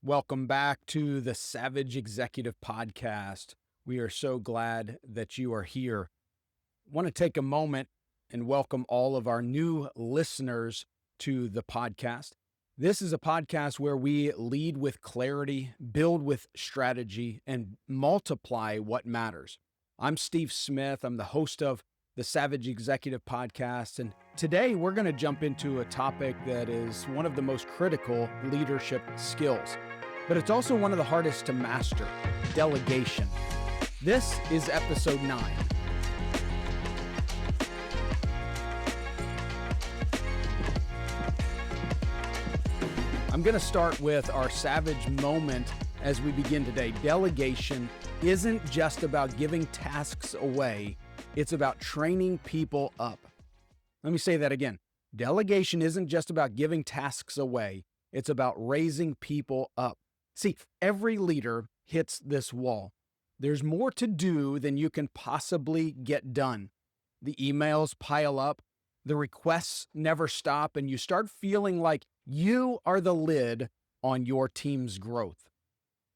Welcome back to the Savage Executive Podcast. We are so glad that you are here. I want to take a moment and welcome all of our new listeners to the podcast. This is a podcast where we lead with clarity, build with strategy, and multiply what matters. I'm Steve Smith. I'm the host of the Savage Executive Podcast, and today we're going to jump into a topic that is one of the most critical leadership skills, but it's also one of the hardest to master: delegation. This is episode 9. I'm going to start with our savage moment as we begin today. Delegation isn't just about giving tasks away. It's about training people up. Let me say that again. Delegation isn't just about giving tasks away. It's about raising people up. See, every leader hits this wall. There's more to do than you can possibly get done. The emails pile up, the requests never stop, and you start feeling like you are the lid on your team's growth.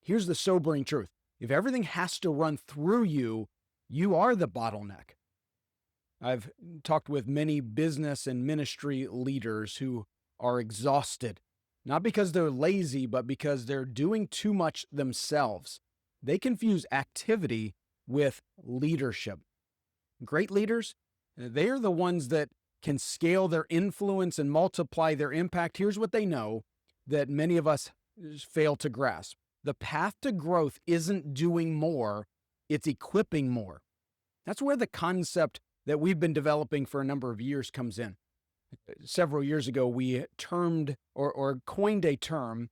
Here's the sobering truth. If everything has to run through you, you are the bottleneck. I've talked with many business and ministry leaders who are exhausted, not because they're lazy, but because they're doing too much themselves. They confuse activity with leadership. Great leaders, they are the ones that can scale their influence and multiply their impact. Here's what they know that many of us fail to grasp. The path to growth isn't doing more, it's equipping more. That's where the concept that we've been developing for a number of years comes in. Several years ago, we termed or coined a term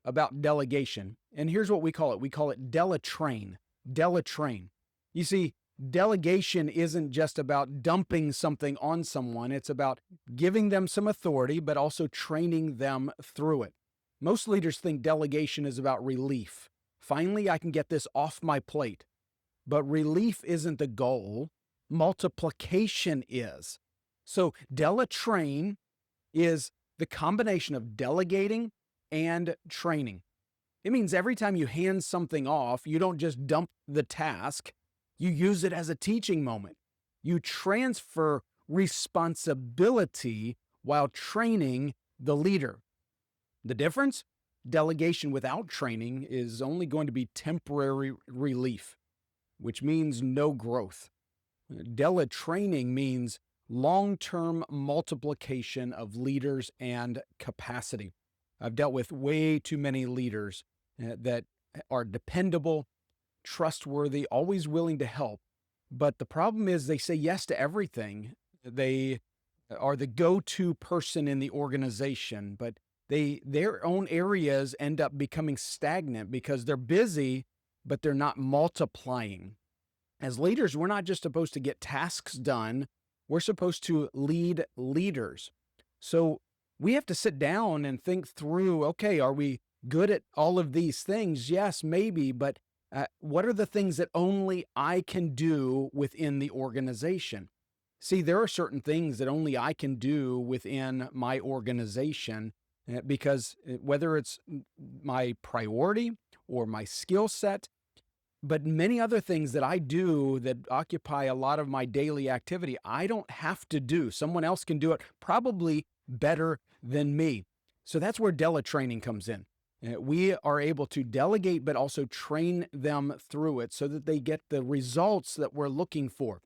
about delegation. And here's what we call it. We call it Dela-train. Dela-train. You see, delegation isn't just about dumping something on someone. It's about giving them some authority, but also training them through it. Most leaders think delegation is about relief. Finally, I can get this off my plate. But relief isn't the goal. Multiplication is. So Dela-train is the combination of delegating and training. It means every time you hand something off, you don't just dump the task. You use it as a teaching moment. You transfer responsibility while training the leader. The difference? Delegation without training is only going to be temporary relief, which means no growth. Dela-training means long-term multiplication of leaders and capacity. I've dealt with way too many leaders that are dependable, trustworthy, always willing to help. But the problem is they say yes to everything. They are the go-to person in the organization, but their own areas end up becoming stagnant because they're busy, but they're not multiplying. As leaders, we're not just supposed to get tasks done. We're supposed to lead leaders. So we have to sit down and think through, okay, are we good at all of these things? Yes, maybe, but what are the things that only I can do within the organization? See, there are certain things that only I can do within my organization because whether it's my priority or my skill set, but many other things that I do that occupy a lot of my daily activity, I don't have to do. Someone else can do it probably better than me. So that's where Dela-training comes in. We are able to delegate, but also train them through it so that they get the results that we're looking for.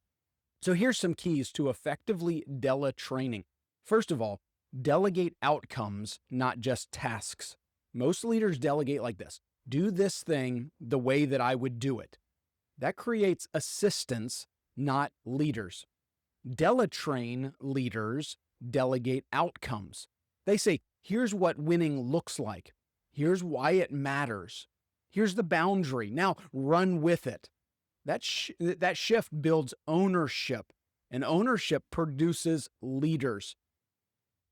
So here's some keys to effectively Dela-training. First of all, delegate outcomes, not just tasks. Most leaders delegate like this. Do this thing the way that I would do it. That creates assistants, not leaders. Dela-train leaders delegate outcomes. They say, here's what winning looks like. Here's why it matters. Here's the boundary. Now run with it. That shift builds ownership, and ownership produces leaders.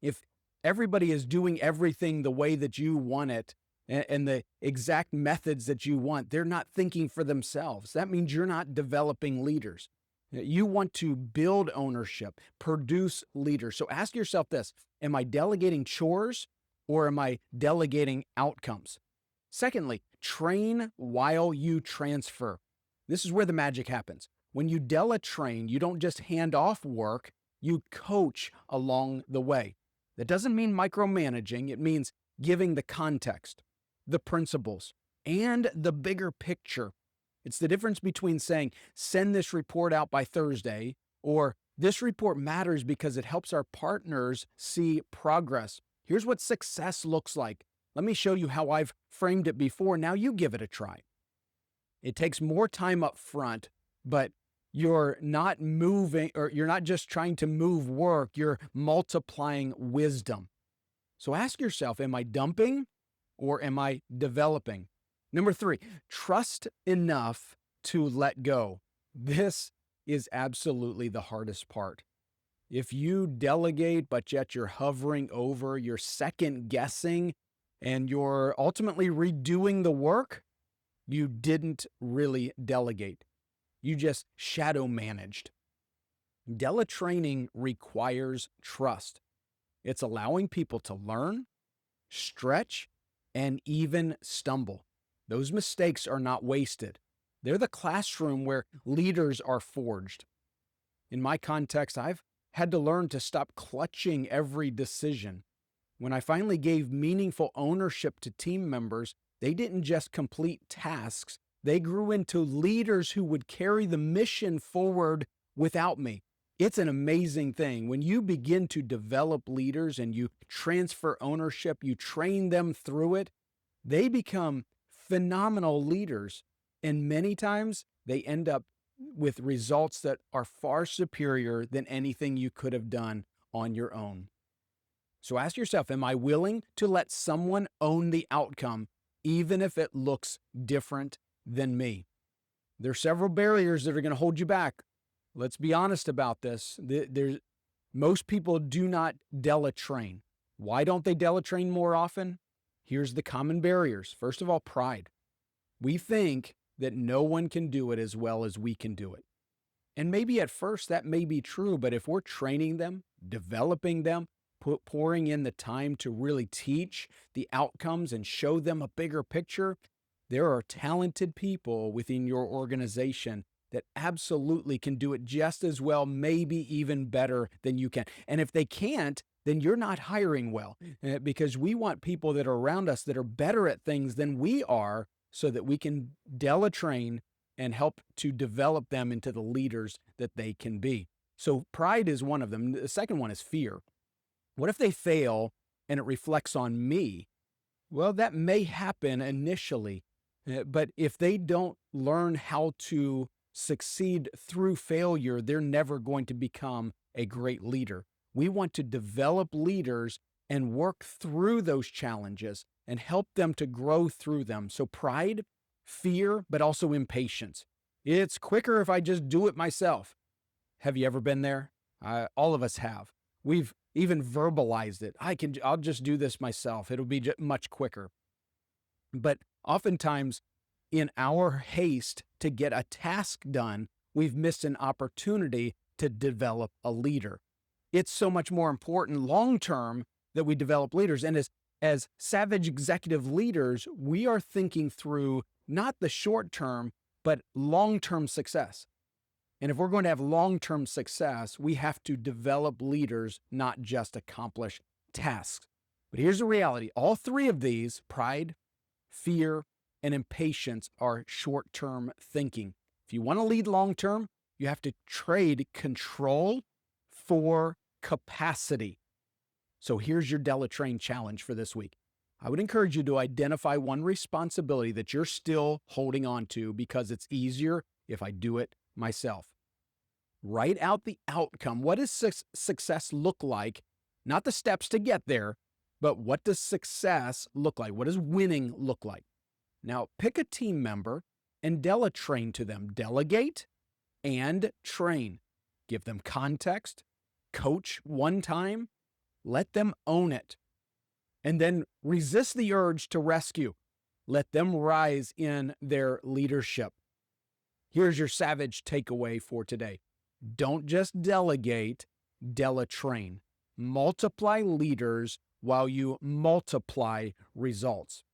If everybody is doing everything the way that you want it, and the exact methods that you want, they're not thinking for themselves. That means you're not developing leaders. You want to build ownership, produce leaders. So ask yourself this: am I delegating chores or am I delegating outcomes? Secondly, train while you transfer. This is where the magic happens. When you Dela-train, you don't just hand off work, you coach along the way. That doesn't mean micromanaging, it means giving the context, the principles, and the bigger picture. It's the difference between saying, send this report out by Thursday, or this report matters because it helps our partners see progress. Here's what success looks like. Let me show you how I've framed it before. Now you give it a try. It takes more time up front, but you're not moving, or you're not just trying to move work, you're multiplying wisdom. So ask yourself, am I dumping or am I developing? Number 3, trust enough to let go. This is absolutely the hardest part. If you delegate, but yet you're hovering over, you're second guessing, and you're ultimately redoing the work, you didn't really delegate. You just shadow managed. Dela-training requires trust. It's allowing people to learn, stretch, and even stumble. Those mistakes are not wasted. They're the classroom where leaders are forged. In my context, I've had to learn to stop clutching every decision. When I finally gave meaningful ownership to team members, they didn't just complete tasks, they grew into leaders who would carry the mission forward without me. It's an amazing thing. When you begin to develop leaders and you transfer ownership, you train them through it, they become phenomenal leaders. And many times they end up with results that are far superior than anything you could have done on your own. So ask yourself, am I willing to let someone own the outcome, even if it looks different than me? There are several barriers that are going to hold you back. Let's be honest about this. Most people do not Dela-train. Why don't they Dela-train more often? Here's the common barriers. First of all, pride. We think that no one can do it as well as we can do it. And maybe at first that may be true, but if we're training them, developing them, pouring in the time to really teach the outcomes and show them a bigger picture, there are talented people within your organization that absolutely can do it just as well, maybe even better than you can. And if they can't, then you're not hiring well, because we want people that are around us that are better at things than we are so that we can Dela-train and help to develop them into the leaders that they can be. So pride is one of them. The second one is fear. What if they fail and it reflects on me? Well, that may happen initially, but if they don't learn how to succeed through failure, they're never going to become a great leader. We want to develop leaders and work through those challenges and help them to grow through them. So pride, fear, but also impatience. It's quicker if I just do it myself. Have you ever been there? All of us have. We've even verbalized it. I'll just do this myself. It'll be much quicker. But oftentimes, in our haste to get a task done, we've missed an opportunity to develop a leader. It's so much more important long-term that we develop leaders. And as savage executive leaders, we are thinking through not the short-term, but long-term success. And if we're going to have long-term success, we have to develop leaders, not just accomplish tasks. But here's the reality. All three of these, pride, fear, and impatience, are short-term thinking. If you want to lead long-term, you have to trade control for capacity. So here's your Dela-train challenge for this week. I would encourage you to identify one responsibility that you're still holding on to because it's easier if I do it myself. Write out the outcome. What does success look like? Not the steps to get there, but what does success look like? What does winning look like? Now, pick a team member and Dela-train to them. Delegate and train. Give them context. Coach one time. Let them own it. And then resist the urge to rescue. Let them rise in their leadership. Here's your savage takeaway for today. Don't just delegate, Dela-train. Multiply leaders while you multiply results.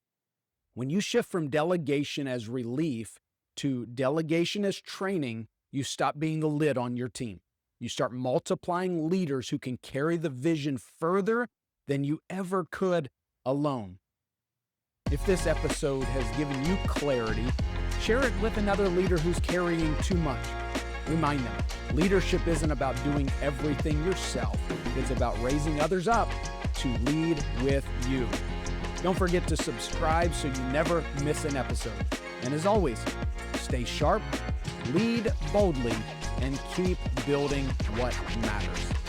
When you shift from delegation as relief to delegation as training, you stop being a lid on your team. You start multiplying leaders who can carry the vision further than you ever could alone. If this episode has given you clarity, share it with another leader who's carrying too much. Remind them, leadership isn't about doing everything yourself. It's about raising others up to lead with you. Don't forget to subscribe so you never miss an episode. And as always, stay sharp, lead boldly, and keep building what matters.